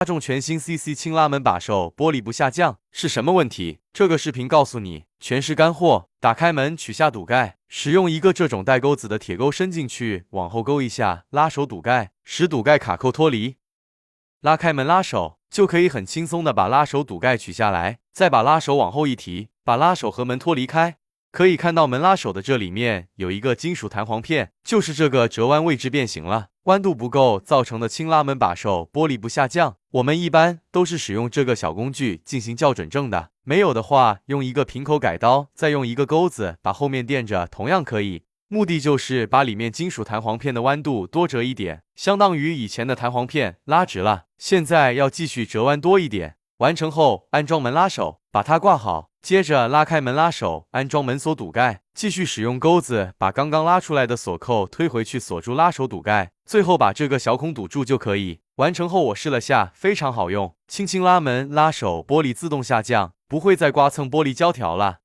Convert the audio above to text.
加重全新 CC 轻拉门把手，玻璃不下降是什么问题？这个视频告诉你，全是干货。打开门，取下堵盖，使用一个这种带钩子的铁钩伸进去，往后勾一下，拉手堵盖，使堵盖卡扣脱离。拉开门拉手，就可以很轻松的把拉手堵盖取下来，再把拉手往后一提，把拉手和门脱离开。可以看到门拉手的这里面有一个金属弹簧片，就是这个折弯位置变形了，弯度不够造成的轻拉门把手玻璃不下降。我们一般都是使用这个小工具进行校准正的，没有的话用一个平口改刀，再用一个钩子把后面垫着，同样可以。目的就是把里面金属弹簧片的弯度多折一点，相当于以前的弹簧片拉直了，现在要继续折弯多一点。完成后安装门拉手，把它挂好，接着拉开门拉手，安装门锁堵盖，继续使用钩子把刚刚拉出来的锁扣推回去锁住拉手堵盖，最后把这个小孔堵住就可以。完成后我试了下，非常好用，轻轻拉门拉手，玻璃自动下降，不会再刮蹭玻璃胶条了。